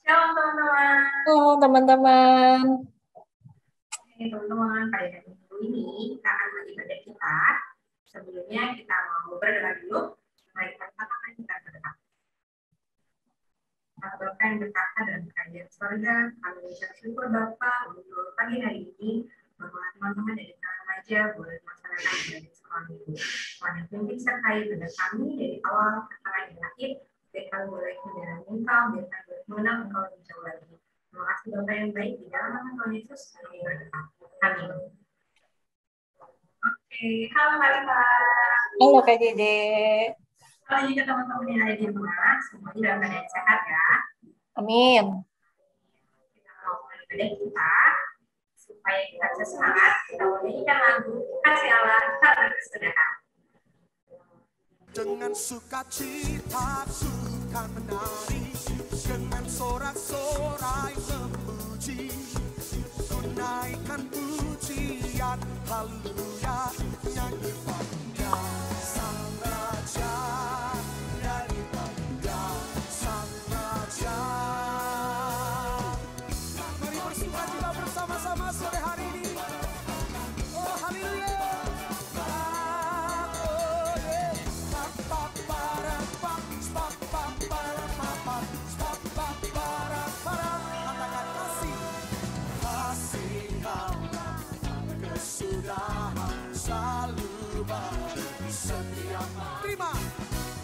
Shalom teman-teman. Halo teman-teman. Teman-teman, pada minggu ini kita akan beribadah kita. Sebelumnya kita mau berdoa dulu. Mari kita katakan kita berdoa. Bapa yang berkata dalam kerajaan surga, kami mengucap syukur Bapa untuk pagi hari ini bahwa teman-teman dari kalangan remaja boleh melaksanakan ibadah sekolah minggu. Tuhan yang pimpin sertai pada kami dari awal pertengahan dan akhir, biar kami boleh menjalani Engkau, biar kami boleh mengenal Engkau lebih jauh lagi. Terima kasih Bapak yang baik di dalam nama Tuhan Yesus. Kami berdoa. Amin. Oke, halo Kak. Halo Kak Dede. Halo juga teman-teman yang ada di rumah, semuanya dalam keadaan sehat ya. Amin. Kita mau mulai ibadah kita, supaya kita bisa semangat, kita mau nyanyikan lagu Kasih Allah tak berkesudahan. Dengan sukacita kan menari, dengan sorak-sorai memuji, ku naikkan pujian, haleluya, nyanyi bangga sang raja, nyanyi bangga sang raja. Mari bersukacita bersama-sama sore hari ini. Oh haleluya. Selalu bagi setiap terima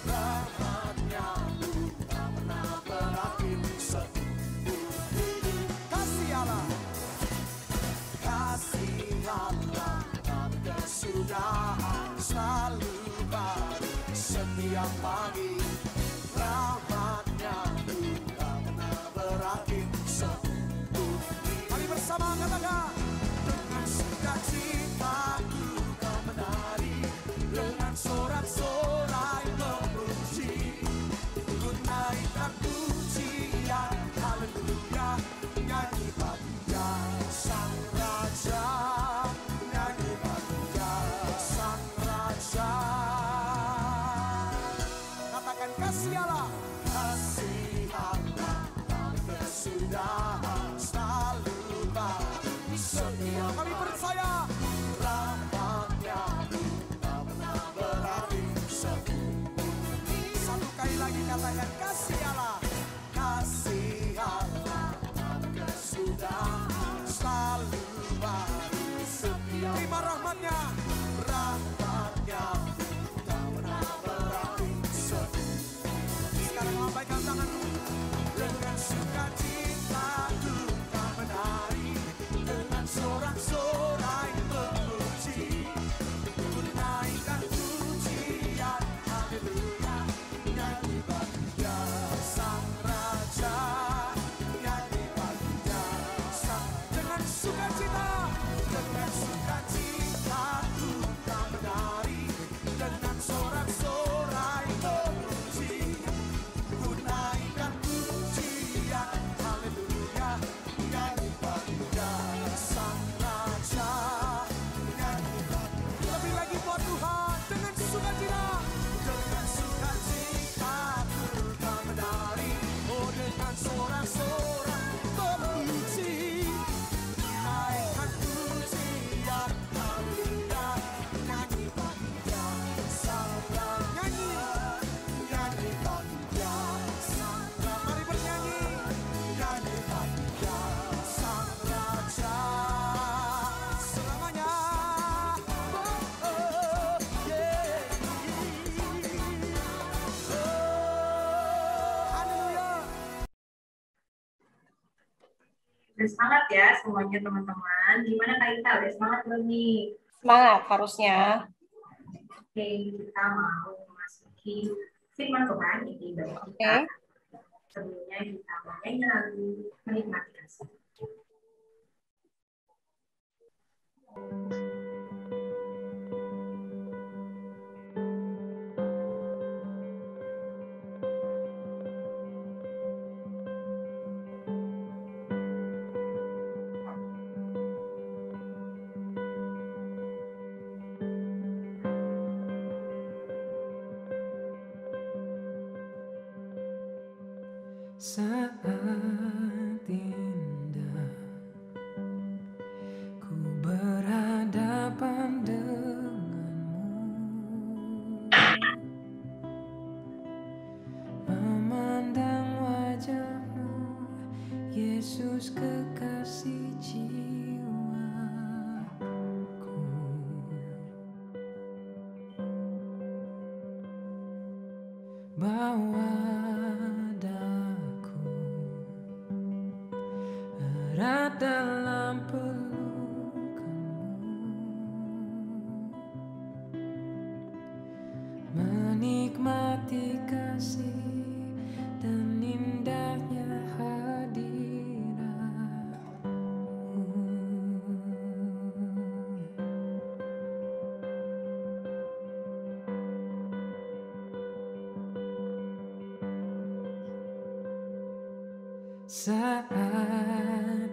rahmatnya, tak pernah berakhir seumur hidup. Kasih Allah, kasih Allah tak berkesudahan, selalu baru setiap pagi. Rahmatnya tak pernah berakhir seumur hidup. Mari bersama katakan, dengan sukacita kau menari, dengan sorak-sorai memuji, ku naikkan pujian, haleluya, nyanyi bangga sang raja, nyanyi bangga sang raja. Katakan kasih Allah, kasih Allah tak berkesudahan, selalu baru setiap kami percaya. Rahmatnya tak pernah berakhir seumur hidup. Satu kali lagi katakan kasih Allah, kasih Allah tak berkesudahan, selalu baru setiap. Terima rahmatnya, rahmatnya tak pernah berakhir seumur hidup. Sekarang lambaikan tanganmu, dengan sukacita kau menari, dengan sorak-sorai memuji, ku naikkan pujian, haleluya, nyanyi bangga sang raja, nyanyi bangga sang. Dengan sukacita ku kau menari, dengan sorak-sorai memuji, ku naikkan pujian, haleluya, nyanyi bangga sang raja, nyanyi bangga. Lebih lagi buat Tuhan, dengan sukacita ku kau menari, oh dengan sorak-sorai memuji, naikkan pujian, haleluya, nyanyi bangga sang raja, nyanyi bangga sang raja. Mari bernyanyi, nyanyi bangga sang raja selamanya. Oh, oh, yeah. Oh, haleluya. Bersemangat ya semuanya teman-teman. Gimana Kak Ita? Udah semangat belum nih? Semangat harusnya. Oke, kita mau memasuki firman Tuhan di ibadah kita. Oke. Sebelumnya kita mau nyanyi lagu Menikmati Kasih. Saat indah ku berhadapan denganmu, memandang wajahmu, Yesus kekasih jiwaku. Bawa daku erat dalam pelukanmu, menikmati kasih dan indahnya hadiratmu. Saat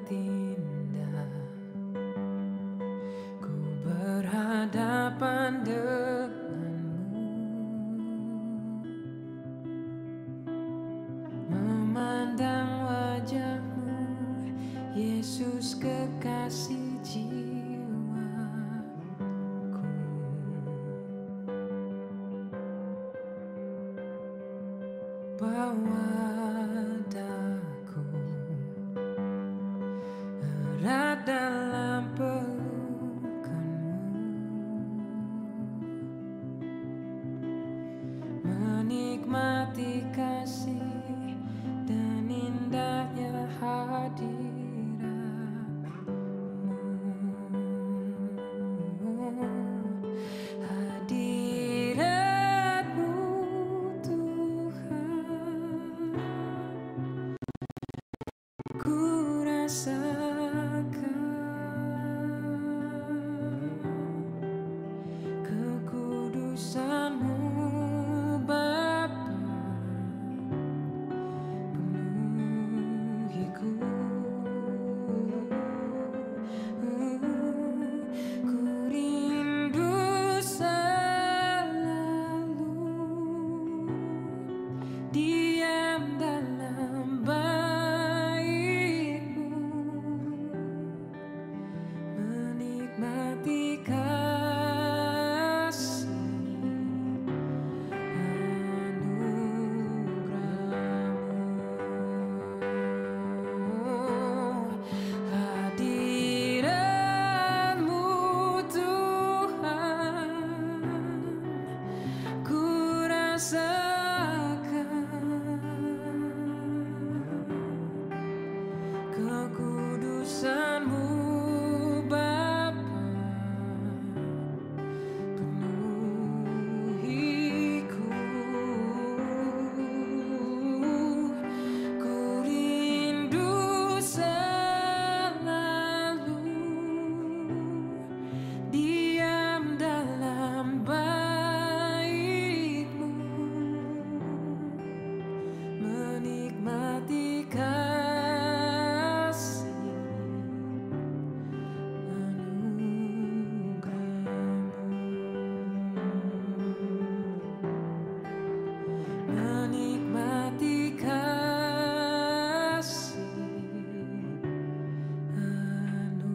indah ku berhadapan denganmu, memandang wajahmu, Yesus kekasih jiwaku. Bawa daku erat dalam pelukanmu, menikmati kasih dan indahnya hadiratmu. Hadiratmu Tuhan, ku rasakan kekudusan-Mu Bapa, penuhiku. Ku rindu selalu diam dalam bait-Mu, menikmati kasih anugerah-Mu. Hadirat-Mu Tuhan, ku rasakan kekudusan-Mu Bapa, penuhiku. Ku rindu selalu diam dalam bait-Mu, menikmati kasih anugerah-Mu, menikmati kasih anugerah-Mu.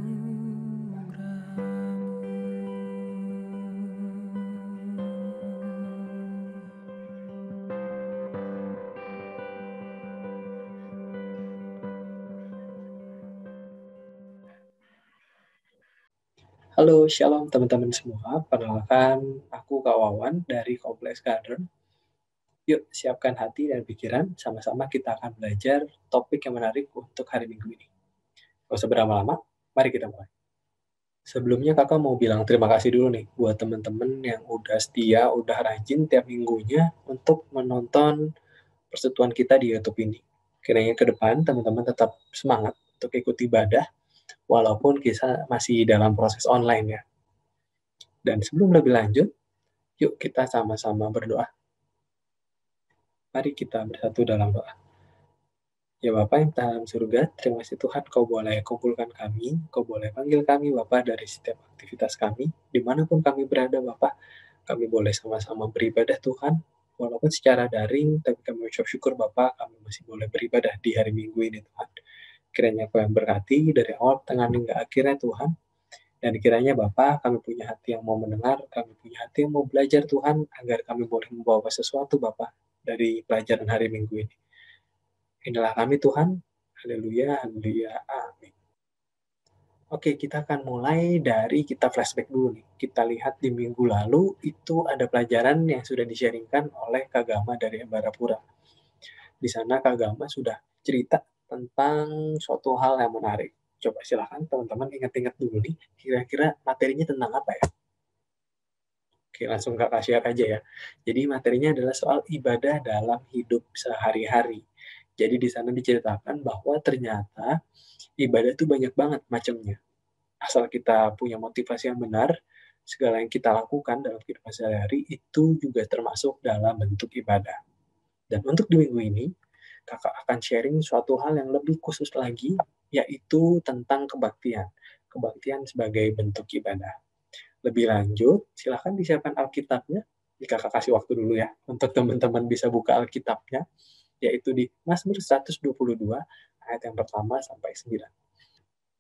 Halo, shalom teman-teman semua. Perkenalkan, aku Kak Wawan dari Kompleks Garden. Yuk, siapkan hati dan pikiran, sama-sama kita akan belajar topik yang menarik untuk hari Minggu ini. Gak usah berlama-lama, mari kita mulai. Sebelumnya kakak mau bilang terima kasih dulu nih buat teman-teman yang udah setia, udah rajin tiap minggunya untuk menonton persekutuan kita di YouTube ini. Kiranya ke depan teman-teman tetap semangat untuk ikut ibadah, walaupun kita masih dalam proses online ya. Dan sebelum lebih lanjut, yuk kita sama-sama berdoa. Mari kita bersatu dalam doa. Ya Bapa yang dalam surga, terima kasih Tuhan Kau boleh kumpulkan kami, Kau boleh panggil kami Bapa dari setiap aktivitas kami, dimanapun kami berada Bapa, kami boleh sama-sama beribadah Tuhan, Walaupun secara daring, tapi kami ucap syukur Bapak, kami masih boleh beribadah di hari Minggu ini Tuhan. Kiranya Kau yang berkati dari awal, tengah, hingga akhirnya Tuhan. Dan kiranya Bapak, kami punya hati yang mau mendengar, kami punya hati yang mau belajar Tuhan, agar kami boleh membawa sesuatu Bapak dari pelajaran hari Minggu ini. Inilah kami Tuhan. Haleluya, haleluya, amin. Oke, kita akan mulai dari kita flashback dulu nih. Kita lihat di minggu lalu itu ada pelajaran yang sudah di-sharingkan oleh Kak Gama dari Embarapura. Di sana Kak Gama sudah cerita tentang suatu hal yang menarik. Coba silakan teman-teman ingat-ingat dulu nih, kira-kira materinya tentang apa ya? Oke, langsung Kak share aja ya. Jadi materinya adalah soal ibadah dalam hidup sehari-hari. Jadi di sana diceritakan bahwa ternyata ibadah itu banyak banget macamnya. Asal kita punya motivasi yang benar, segala yang kita lakukan dalam kehidupan sehari-hari itu juga termasuk dalam bentuk ibadah. Dan untuk di minggu ini, Kakak akan sharing suatu hal yang lebih khusus lagi, yaitu tentang kebaktian. Kebaktian sebagai bentuk ibadah. Lebih lanjut, silahkan disiapkan Alkitabnya. Kakak kasih waktu dulu ya, untuk teman-teman bisa buka Alkitabnya, yaitu di Mazmur 122, ayat yang pertama sampai 9.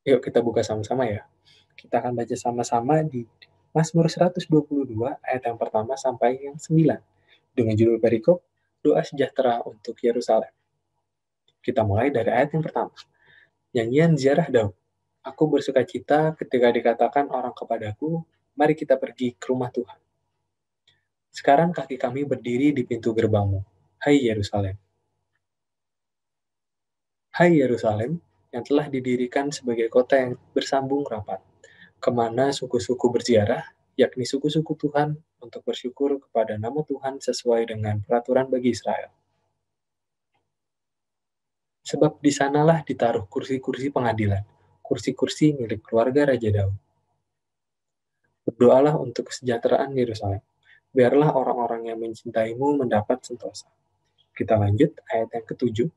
Yuk kita buka sama-sama ya. Kita akan baca sama-sama di Mazmur 122 ayat yang pertama sampai yang 9. Dengan judul perikop, doa sejahtera untuk Yerusalem. Kita mulai dari ayat yang pertama. Nyanyian ziarah Daud. Aku bersuka cita ketika dikatakan orang kepadaku, mari kita pergi ke rumah Tuhan. Sekarang kaki kami berdiri di pintu gerbangmu. Hai Yerusalem. Hai Yerusalem, yang telah didirikan sebagai kota yang bersambung rapat, kemana suku-suku berziarah, yakni suku-suku Tuhan, untuk bersyukur kepada nama Tuhan sesuai dengan peraturan bagi Israel. Sebab di sanalah ditaruh kursi-kursi pengadilan, kursi-kursi milik keluarga Raja Daud. Berdoalah untuk kesejahteraan Yerusalem. Biarlah orang-orang yang mencintaimu mendapat sentosa. Kita lanjut ayat yang ke-7.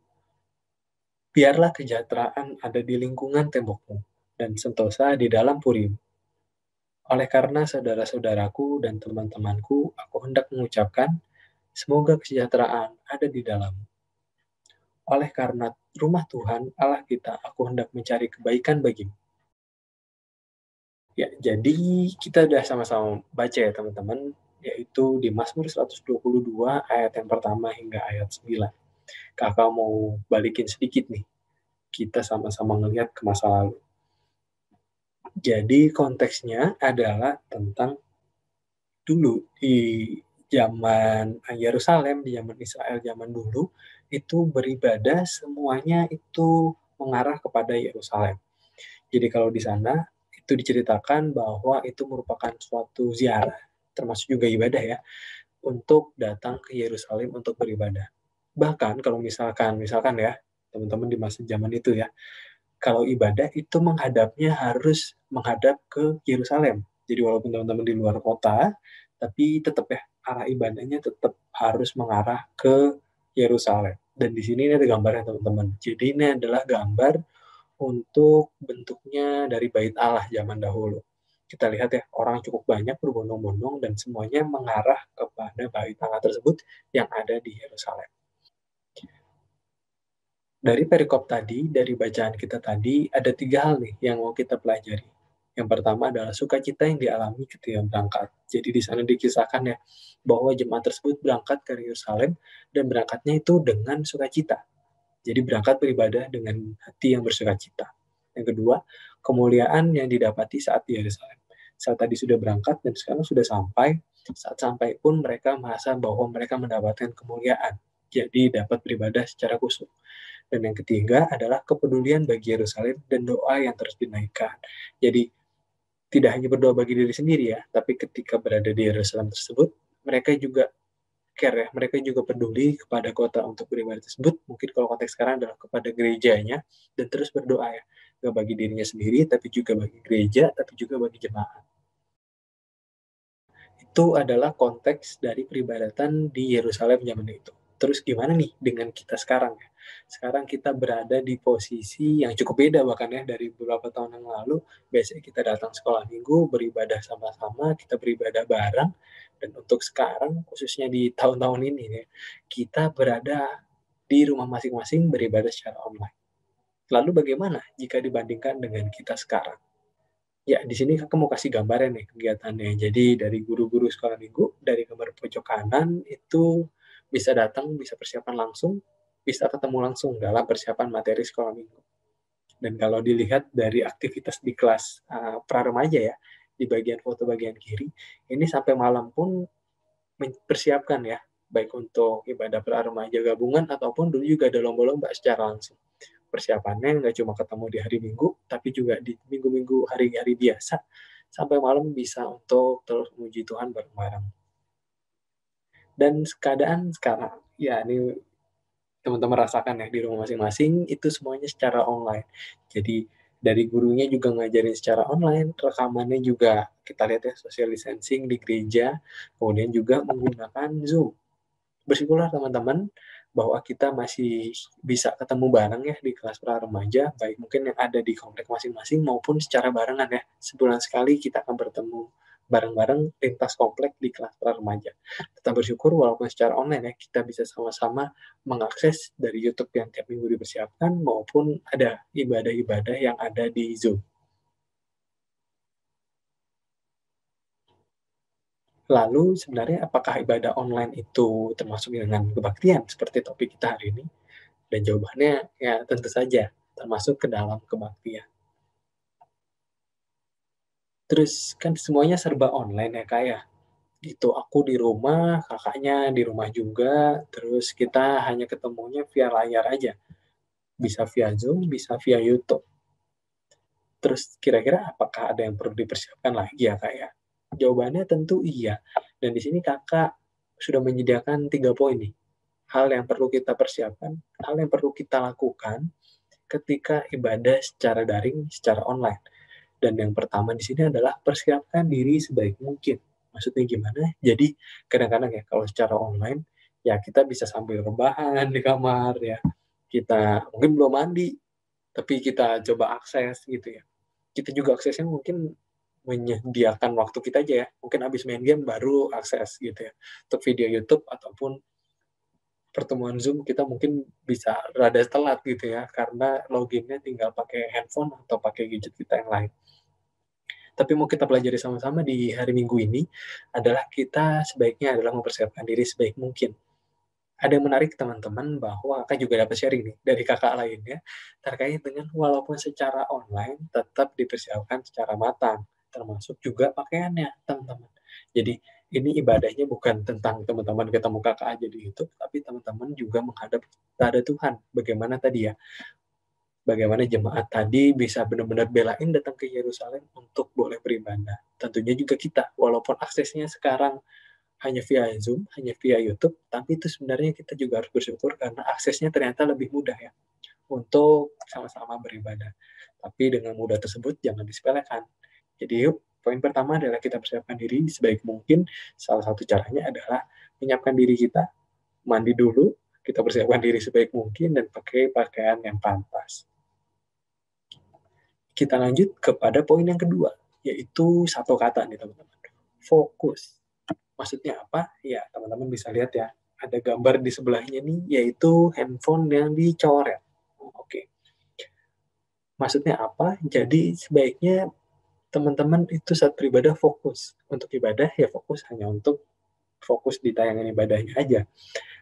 Biarlah kesejahteraan ada di lingkungan tembokmu, dan sentosa di dalam purimu. Oleh karena saudara-saudaraku dan teman-temanku, aku hendak mengucapkan, semoga kesejahteraan ada di dalammu. Oleh karena rumah Tuhan, Allah kita, aku hendak mencari kebaikan bagimu. Ya, jadi kita udah sama-sama baca ya teman-teman, yaitu di Mazmur 122 ayat yang pertama hingga ayat 9. Kakak mau balikin sedikit nih. Kita sama-sama ngelihat ke masa lalu. Jadi konteksnya adalah tentang dulu di zaman Yerusalem, di zaman Israel zaman dulu, itu beribadah semuanya itu mengarah kepada Yerusalem. Jadi kalau di sana itu diceritakan bahwa itu merupakan suatu ziarah, termasuk juga ibadah ya, untuk datang ke Yerusalem untuk beribadah. Bahkan kalau misalkan ya, teman-teman di masa zaman itu ya, kalau ibadah itu menghadapnya harus menghadap ke Yerusalem. Jadi walaupun teman-teman di luar kota, tapi tetap ya arah ibadahnya tetap harus mengarah ke Yerusalem. Dan di sini ini ada gambarnya teman-teman. Jadi ini adalah gambar untuk bentuknya dari Bait Allah zaman dahulu. Kita lihat ya, orang cukup banyak berbondong-bondong dan semuanya mengarah kepada Bait Allah tersebut yang ada di Yerusalem. Dari perikop tadi, dari bacaan kita tadi, ada 3 hal nih yang mau kita pelajari. Yang pertama adalah sukacita yang dialami ketika berangkat. Jadi di sana dikisahkan ya, bahwa jemaat tersebut berangkat ke Yerusalem dan berangkatnya itu dengan sukacita. Jadi berangkat beribadah dengan hati yang bersukacita. Yang kedua, kemuliaan yang didapati saat di Yerusalem. Saat tadi sudah berangkat dan sekarang sudah sampai, saat sampai pun mereka merasa bahwa mereka mendapatkan kemuliaan. Jadi dapat beribadah secara khusyuk. Dan yang ketiga adalah kepedulian bagi Yerusalem dan doa yang terus dinaikkan. Jadi tidak hanya berdoa bagi diri sendiri ya, tapi ketika berada di Yerusalem tersebut, mereka juga care ya, mereka juga peduli kepada kota untuk beribadah tersebut. Mungkin kalau konteks sekarang adalah kepada gerejanya, dan terus berdoa ya, gak bagi dirinya sendiri, tapi juga bagi gereja, tapi juga bagi jemaat. Itu adalah konteks dari peribadatan di Yerusalem zaman itu. Terus gimana nih dengan kita sekarang ya? Sekarang kita berada di posisi yang cukup beda bahkan ya dari beberapa tahun yang lalu. Biasanya kita datang sekolah minggu, beribadah sama-sama, kita beribadah bareng. Dan untuk sekarang, khususnya di tahun-tahun ini ya, kita berada di rumah masing-masing beribadah secara online. Lalu bagaimana jika dibandingkan dengan kita sekarang? Ya, di sini Kakak mau kasih gambaran nih kegiatannya. Jadi dari guru-guru sekolah minggu, dari gambar pojok kanan itu bisa datang, bisa persiapan langsung, bisa ketemu langsung dalam persiapan materi sekolah minggu. Dan kalau dilihat dari aktivitas di kelas pra-remaja ya, di bagian foto bagian kiri, ini sampai malam pun mempersiapkan ya, baik untuk ibadah pra-remaja gabungan ataupun dulu juga ada lomba-lomba secara langsung. Persiapannya nggak cuma ketemu di hari Minggu, tapi juga di minggu-minggu hari-hari biasa, sampai malam bisa untuk terus memuji Tuhan bareng-bareng. Dan keadaan sekarang, ya ini teman-teman rasakan ya di rumah masing-masing, itu semuanya secara online. Jadi dari gurunya juga ngajarin secara online, rekamannya juga kita lihat ya social distancing di gereja, kemudian juga menggunakan Zoom. Bersyukurlah teman-teman bahwa kita masih bisa ketemu bareng ya di kelas pra remaja, baik mungkin yang ada di komplek masing-masing maupun secara barengan ya. Sebulan sekali kita akan bertemu bareng-bareng lintas komplek di kelas pra remaja. Tetap bersyukur walaupun secara online ya, kita bisa sama-sama mengakses dari YouTube yang tiap minggu dipersiapkan maupun ada ibadah-ibadah yang ada di Zoom. Lalu sebenarnya apakah ibadah online itu termasuk dengan kebaktian seperti topik kita hari ini? Dan jawabannya ya tentu saja termasuk ke dalam kebaktian. Terus kan semuanya serba online ya Kak ya. Gitu aku di rumah, kakaknya di rumah juga, terus kita hanya ketemunya via layar aja. Bisa via Zoom, bisa via YouTube. Terus kira-kira apakah ada yang perlu dipersiapkan lagi ya Kak ya? Jawabannya tentu iya. Dan di sini kakak sudah menyediakan 3 poin nih. Hal yang perlu kita persiapkan, hal yang perlu kita lakukan ketika ibadah secara daring, secara online. Dan yang pertama di sini adalah persiapkan diri sebaik mungkin. Maksudnya gimana? Jadi kadang-kadang ya kalau secara online, ya kita bisa sambil rebahan di kamar ya. Kita mungkin belum mandi, tapi kita coba akses gitu ya. Kita juga aksesnya mungkin menyediakan waktu kita aja ya. Mungkin habis main game baru akses gitu ya. Untuk video YouTube ataupun pertemuan Zoom kita mungkin bisa rada telat gitu ya. Karena loginnya tinggal pakai handphone atau pakai gadget kita yang lain. Tapi mau kita pelajari sama-sama di hari Minggu ini adalah kita sebaiknya adalah mempersiapkan diri sebaik mungkin. Ada yang menarik teman-teman bahwa kakak juga dapat sharing nih dari kakak lainnya terkait dengan walaupun secara online tetap dipersiapkan secara matang, termasuk juga pakaiannya teman-teman. Jadi ini ibadahnya bukan tentang teman-teman ketemu kakak aja di YouTube, tapi teman-teman juga menghadap kepada Tuhan. Bagaimana tadi ya? Bagaimana jemaat tadi bisa benar-benar belain datang ke Yerusalem untuk boleh beribadah. Tentunya juga kita, walaupun aksesnya sekarang hanya via Zoom, hanya via YouTube, tapi itu sebenarnya kita juga harus bersyukur karena aksesnya ternyata lebih mudah ya untuk sama-sama beribadah. Tapi dengan mudah tersebut jangan disepelekan. Jadi yuk, poin pertama adalah kita persiapkan diri sebaik mungkin. Salah satu caranya adalah menyiapkan diri kita, mandi dulu, kita persiapkan diri sebaik mungkin dan pakai pakaian yang pantas. Kita lanjut kepada poin yang kedua, yaitu satu kata nih teman-teman. Fokus. Maksudnya apa? Ya, teman-teman bisa lihat ya. Ada gambar di sebelahnya nih, yaitu handphone yang dicoret. Oke. Maksudnya apa? Jadi sebaiknya teman-teman itu saat beribadah fokus. Untuk ibadah ya fokus hanya untuk fokus di tayangan ibadahnya aja.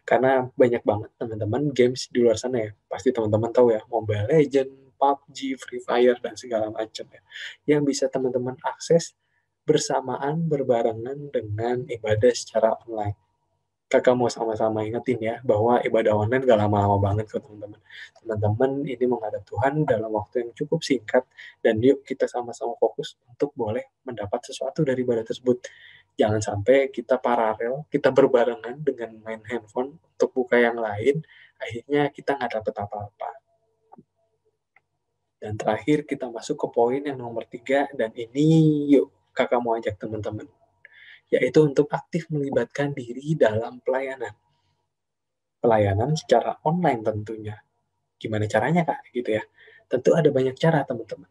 Karena banyak banget teman-teman games di luar sana ya. Pasti teman-teman tahu ya, Mobile Legends, PUBG, Free Fire, dan segala macam ya. Yang bisa teman-teman akses bersamaan, berbarengan dengan ibadah secara online. Kakak mau sama-sama ingetin ya, bahwa ibadah online gak lama-lama banget ke teman-teman. Teman-teman ini menghadap Tuhan dalam waktu yang cukup singkat, dan yuk kita sama-sama fokus untuk boleh mendapat sesuatu dari ibadah tersebut. Jangan sampai kita paralel, kita berbarengan dengan main handphone untuk buka yang lain, akhirnya kita nggak dapat apa-apa. Dan terakhir kita masuk ke poin yang nomor 3, dan ini yuk kakak mau ajak teman-teman, yaitu untuk aktif melibatkan diri dalam pelayanan. pelayanan secara online tentunya. Gimana caranya, Kak? Gitu ya. Tentu ada banyak cara, teman-teman.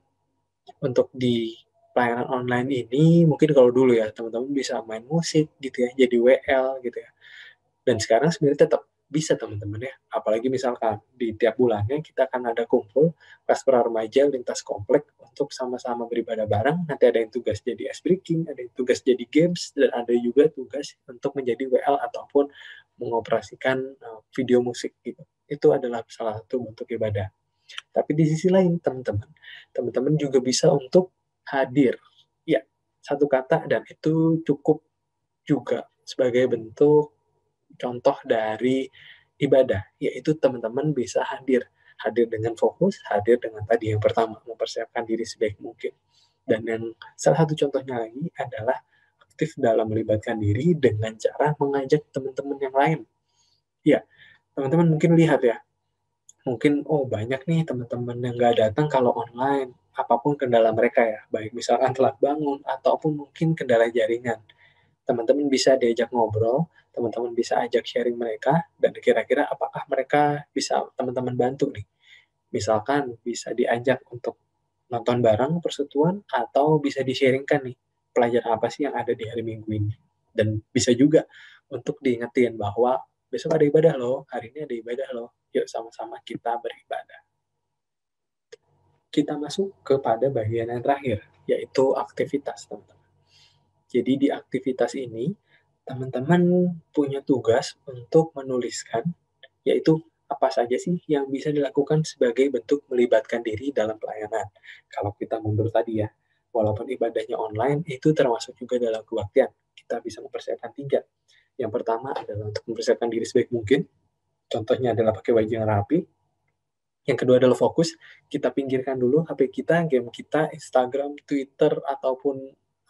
Untuk di pelayanan online ini, mungkin kalau dulu ya, teman-teman bisa main musik gitu ya, jadi WL gitu ya. Dan sekarang sebenarnya tetap bisa, teman-teman ya. Apalagi misalkan di tiap bulannya kita akan ada kumpul kelas para remaja lintas komplek untuk sama-sama beribadah bareng. Nanti ada yang tugas jadi ice breaking, ada yang tugas jadi games, dan ada juga tugas untuk menjadi WL ataupun mengoperasikan video musik gitu. Itu adalah salah satu bentuk ibadah. Tapi di sisi lain, teman-teman juga bisa untuk hadir. Ya, satu kata, dan itu cukup juga sebagai bentuk contoh dari ibadah, yaitu teman-teman bisa hadir. Hadir dengan fokus, hadir dengan tadi yang pertama, mempersiapkan diri sebaik mungkin. Dan yang salah satu contohnya lagi adalah aktif dalam melibatkan diri dengan cara mengajak teman-teman yang lain. Ya, teman-teman mungkin lihat ya, mungkin banyak nih teman-teman yang nggak datang kalau online, apapun kendala mereka ya, baik misalkan telat bangun ataupun mungkin kendala jaringan. Teman-teman bisa diajak ngobrol, teman-teman bisa ajak sharing mereka, dan kira-kira apakah mereka bisa teman-teman bantu nih. Misalkan bisa diajak untuk nonton bareng persekutuan, atau bisa di-sharingkan nih, pelajaran apa sih yang ada di hari Minggu ini. Dan bisa juga untuk diingetin bahwa besok ada ibadah loh, hari ini ada ibadah loh, yuk sama-sama kita beribadah. Kita masuk kepada bagian yang terakhir, yaitu aktivitas, teman-teman. Jadi di aktivitas ini, teman-teman punya tugas untuk menuliskan, yaitu apa saja sih yang bisa dilakukan sebagai bentuk melibatkan diri dalam pelayanan. Kalau kita mundur tadi ya, walaupun ibadahnya online, itu termasuk juga dalam kebaktian. Kita bisa mempersiapkan 3. Yang pertama adalah untuk mempersiapkan diri sebaik mungkin. Contohnya adalah pakai baju yang rapi. Yang kedua adalah fokus. Kita pinggirkan dulu HP kita, game kita, Instagram, Twitter, ataupun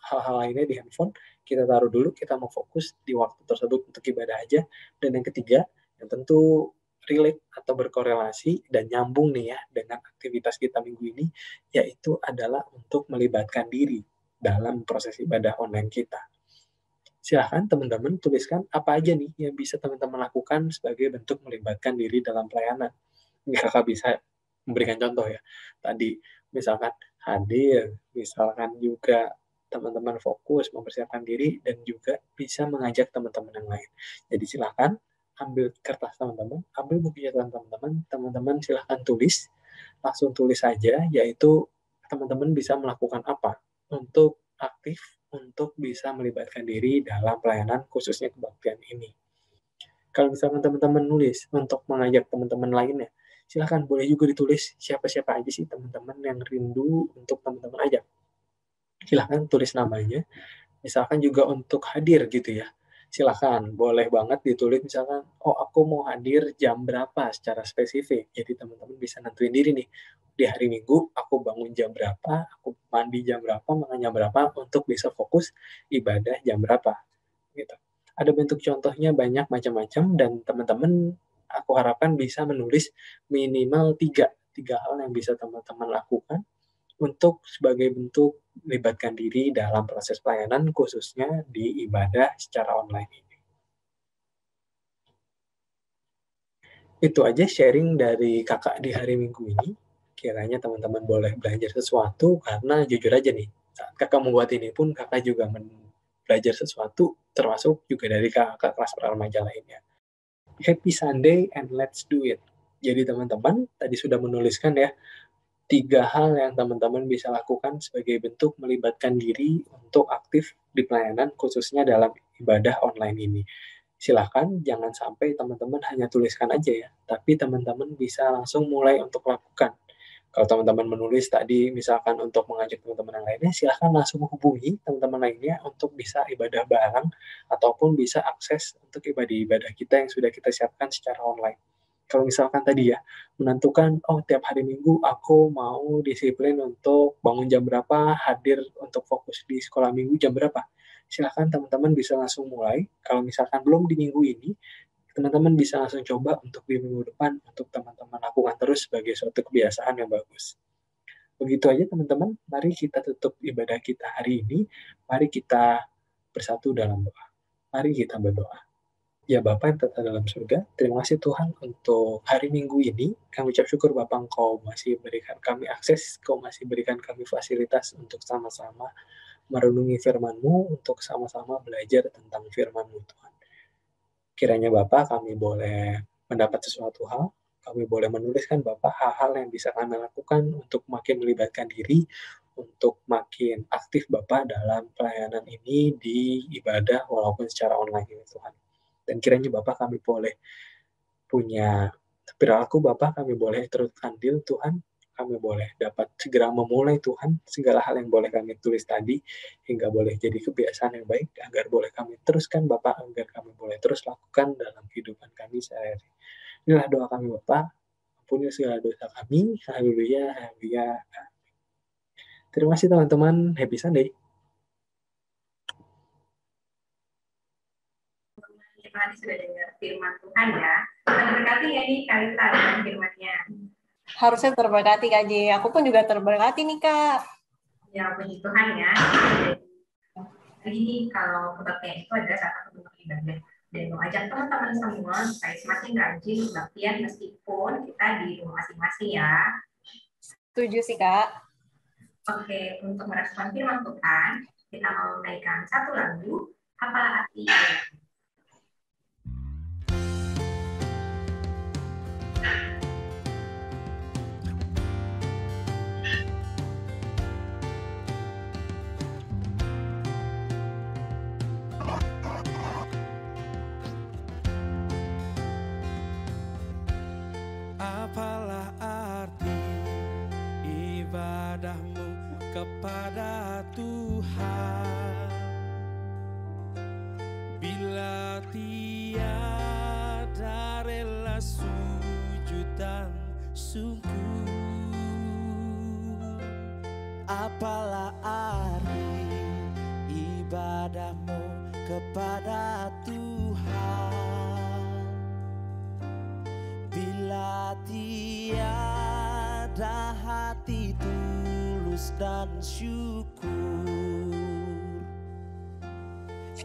hal-hal lainnya di handphone. Kita taruh dulu, kita mau fokus di waktu tersebut untuk ibadah aja. Dan yang ketiga, yang tentu relate atau berkorelasi dan nyambung nih ya dengan aktivitas kita minggu ini, yaitu adalah untuk melibatkan diri dalam proses ibadah online kita. Silahkan teman-teman tuliskan apa aja nih yang bisa teman-teman lakukan sebagai bentuk melibatkan diri dalam pelayanan. Ini kakak bisa memberikan contoh ya. Tadi misalkan hadir, misalkan juga teman-teman fokus mempersiapkan diri, dan juga bisa mengajak teman-teman yang lain. Jadi silahkan ambil kertas teman-teman, ambil buku catatan teman-teman, teman-teman silahkan tulis, langsung tulis saja, yaitu teman-teman bisa melakukan apa untuk aktif, untuk bisa melibatkan diri dalam pelayanan khususnya kebaktian ini. Kalau misalkan teman-teman nulis untuk mengajak teman-teman lainnya, silahkan boleh juga ditulis siapa-siapa aja sih teman-teman yang rindu untuk teman-teman ajak. Silahkan tulis namanya, misalkan juga untuk hadir gitu ya. Silahkan, boleh banget ditulis misalkan, aku mau hadir jam berapa secara spesifik. Jadi teman-teman bisa nentuin diri nih, di hari Minggu aku bangun jam berapa, aku mandi jam berapa, makan jam berapa, untuk bisa fokus ibadah jam berapa. Gitu. Ada bentuk contohnya banyak macam-macam, dan teman-teman aku harapkan bisa menulis minimal 3 hal yang bisa teman-teman lakukan untuk sebagai bentuk melibatkan diri dalam proses pelayanan khususnya di ibadah secara online ini. Itu aja sharing dari kakak di hari Minggu ini. Kiranya teman-teman boleh belajar sesuatu, karena jujur aja nih, saat kakak membuat ini pun kakak juga belajar sesuatu, termasuk juga dari kakak kelas remaja lainnya. Happy Sunday and let's do it. Jadi teman-teman tadi sudah menuliskan ya 3 hal yang teman-teman bisa lakukan sebagai bentuk melibatkan diri untuk aktif di pelayanan khususnya dalam ibadah online ini. Silahkan jangan sampai teman-teman hanya tuliskan aja ya, tapi teman-teman bisa langsung mulai untuk lakukan. Kalau teman-teman menulis tadi misalkan untuk mengajak teman-teman yang lainnya, silahkan langsung menghubungi teman-teman lainnya untuk bisa ibadah bareng ataupun bisa akses untuk ibadah-ibadah kita yang sudah kita siapkan secara online. Kalau misalkan tadi ya, menentukan, tiap hari Minggu aku mau disiplin untuk bangun jam berapa, hadir untuk fokus di sekolah Minggu jam berapa. Silahkan teman-teman bisa langsung mulai. Kalau misalkan belum di minggu ini, teman-teman bisa langsung coba untuk di minggu depan, untuk teman-teman lakukan terus sebagai suatu kebiasaan yang bagus. Begitu aja teman-teman, mari kita tutup ibadah kita hari ini, mari kita bersatu dalam doa. Mari kita berdoa. Ya Bapa yang tetap dalam surga, terima kasih Tuhan untuk hari Minggu ini. Kami ucap syukur Bapa Engkau masih berikan kami akses, Kau masih berikan kami fasilitas untuk sama-sama merenungi firman-Mu, untuk sama-sama belajar tentang firman-Mu Tuhan. Kiranya Bapa kami boleh mendapat sesuatu hal, kami boleh menuliskan Bapa hal-hal yang bisa kami lakukan untuk makin melibatkan diri, untuk makin aktif Bapa dalam pelayanan ini di ibadah walaupun secara online ini Tuhan. Dan kiranya Bapak kami boleh punya perilaku Bapak, kami boleh terus andil Tuhan, kami boleh dapat segera memulai Tuhan, segala hal yang boleh kami tulis tadi, hingga boleh jadi kebiasaan yang baik, agar boleh kami teruskan Bapak, agar kami boleh terus lakukan dalam kehidupan kami sehari-hari. Inilah doa kami Bapak, ampuni segala dosa kami, haleluya, haleluya. Terima kasih teman-teman, happy Sunday. Kita tadi sudah dengar firman Tuhan ya. Terberkati ya nih Kalita dengan firman-Nya. Harusnya terberkati Kak J. Aku pun juga terberkati nih Kak. Ya puji Tuhan ya. Jadi ini kalau kebaktian itu adalah salah satu bentuk ibadah. Dan mengajak teman-teman semua supaya semakin rajin kebaktian meskipun kita di rumah masing-masing ya. Setuju sih Kak. Oke, untuk merespon firman Tuhan, kita mau menaikkan satu lagu, Apalah Arti. Apalah arti ibadahmu kepada Tuhan bila tiada rela sujud dan syukur? Apalah arti ibadahmu kepada Tuhan bila tiada hati tulus dan syukur?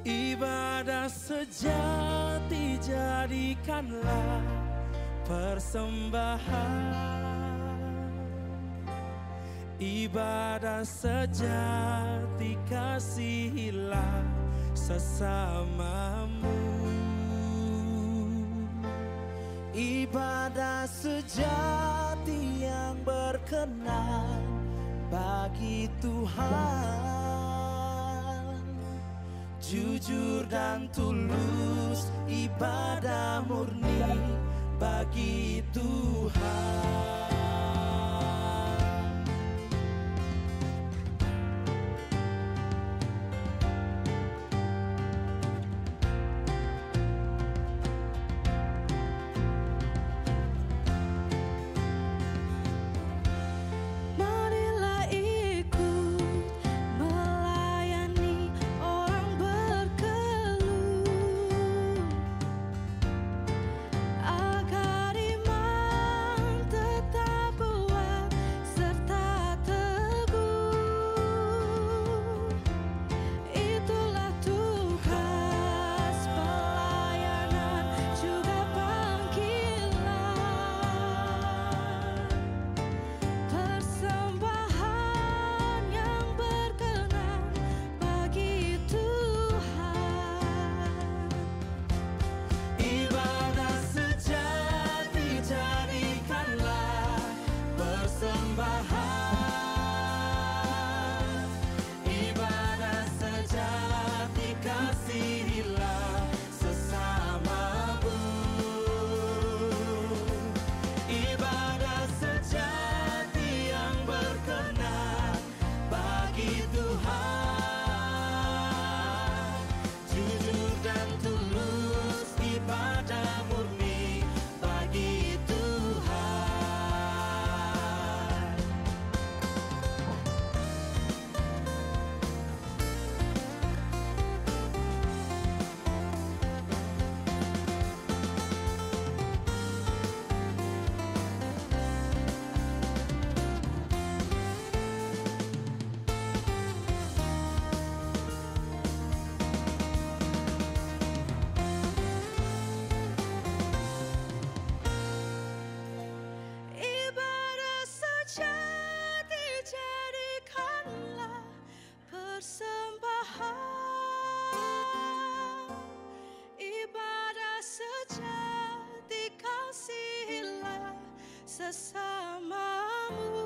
Ibadah sejati jadikanlah persembahan. Ibadah sejati kasihilah sesamamu. Ibadah sejati yang berkenan bagi Tuhan, jujur dan tulus, ibadah murni bagi Tuhan. Agar iman tetap sesamamu.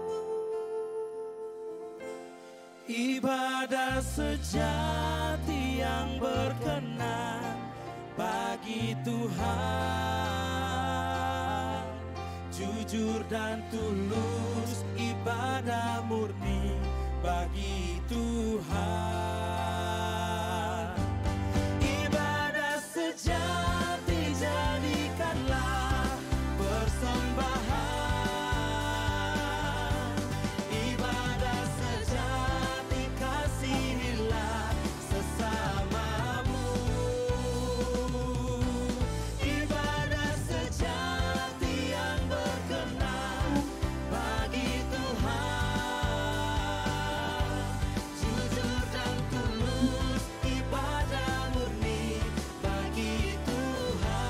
Ibadah sejati yang berkenan bagi Tuhan, jujur dan tulus, ibadah murni bagi Tuhan. Ibadah sejati jadikanlah persembahan. Ibadah sejati kasihilah sesamamu. Ibadah sejati yang berkenan bagi Tuhan, jujur dan tulus, ibadah murni bagi Tuhan.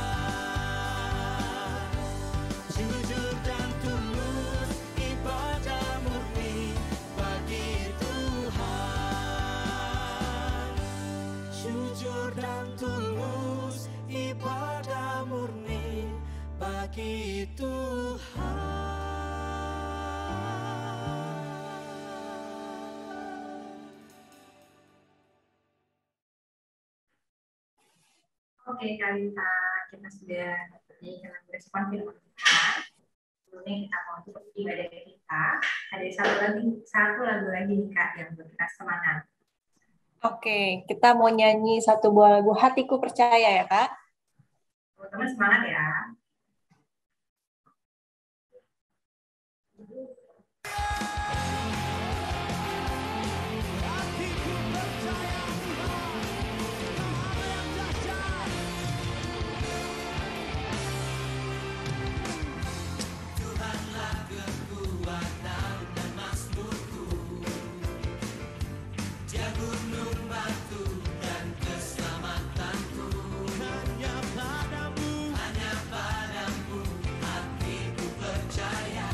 Jujur dan tulus, ibadah murni bagi Tuhan. Jujur dan tulus, ibadah murni bagi Tuhan. Oke, Kalita, kita sudah berarti dalam respon firman kita. Sebelumnya kita mau tutup ibadah kita. Ada satu lagu lagi nih Kak yang buat kita semangat. Oke, kita mau nyanyi satu buah lagu Hatiku Percaya ya, Kak? Teman-teman semangat ya. Hatiku percaya Tuhan, tak ada yang dahsyat. Tuhanlah kekuatan dan mazmurku, Dia gunung batu dan keselamatanku. Hanya padamu hatiku percaya.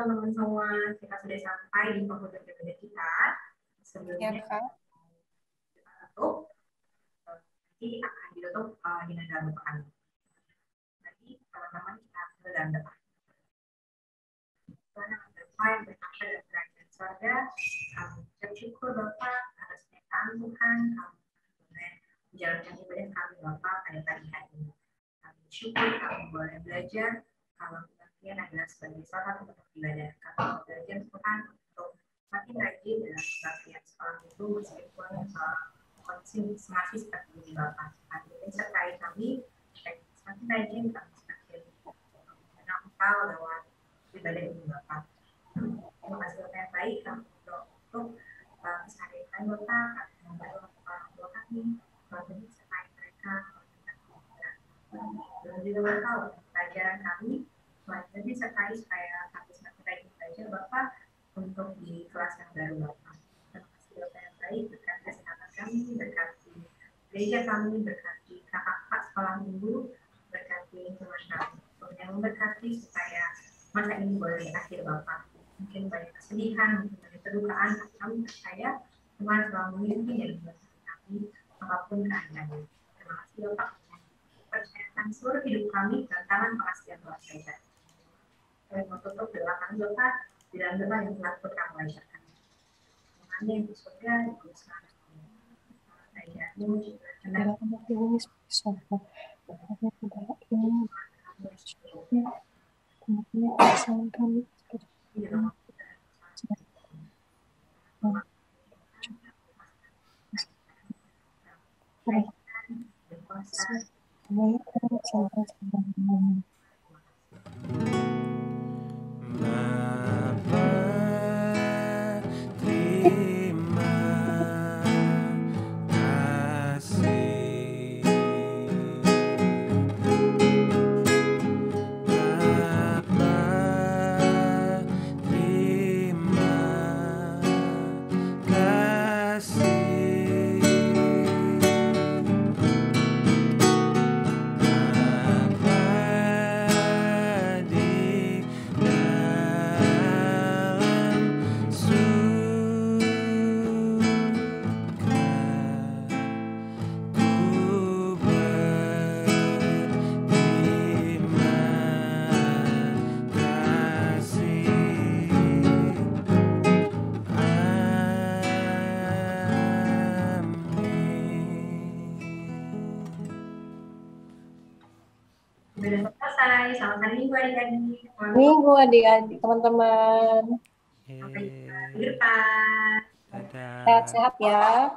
teman-teman semua, kita sudah sampai di penghujung episode kita. Ya, Sebelumnya Kak. kita tutup, nanti akan ditutup dengan dalam doa kami. Nanti teman-teman kita ke dalam doa. Tuhan yang berdoa yang berkata dan kerajaan surga, kami bersyukur Bapak atas pernyataan Tuhan, kami boleh menjalankan ibadah kami Bapak pada pagi hari ini. Kami bersyukur kami boleh belajar kalau kebaktian adalah sebagai salah satu bentuk ibadah. Kami belajar Tuhan untuk makin rajin dalam kebaktian sekolah itu meskipun masih seperti ini Bapak. Kami sertai kami supaya semakin rajin, kami semakin mengenal Engkau lewat ibadah ini Bapak. Terima kasih Bapak yang baik kami untuk keseharian Bapak, kami membantu orang tua kami, kami sertai mereka, dan juga Bapak untuk pelajaran kami, jadi sertai supaya kami semakin rajin belajar Bapak untuk di kelas yang baru Bapak. Terima kasih Bapak yang baik, berkati kesehatan kami, berkati gereja kami, berkati kakak-kakak sekolah minggu, berkati lingkungan kami, yang memberkati supaya masa ini boleh berakhir Bapak. Mungkin banyak kesedihan, mungkin banyak kedukaan, tapi kami percaya Tuhan selalu memimpin dan memberkati kami apapun keadaannya. Terima kasih Bapak. Percayakan seluruh hidup kami dan tangan pengasih yang luar biasa. Kami mau tutup doa kami Bapak di dalam doa yang telah kami bacakan. Tuhan yang di surga, di kursiamu. Kerajaanmu juga sudah selesai. Selamat hari Minggu adik-adik. Minggu adik-adik, teman-teman. Sampai jumpa di depan. Dadah. Sehat-sehat ya.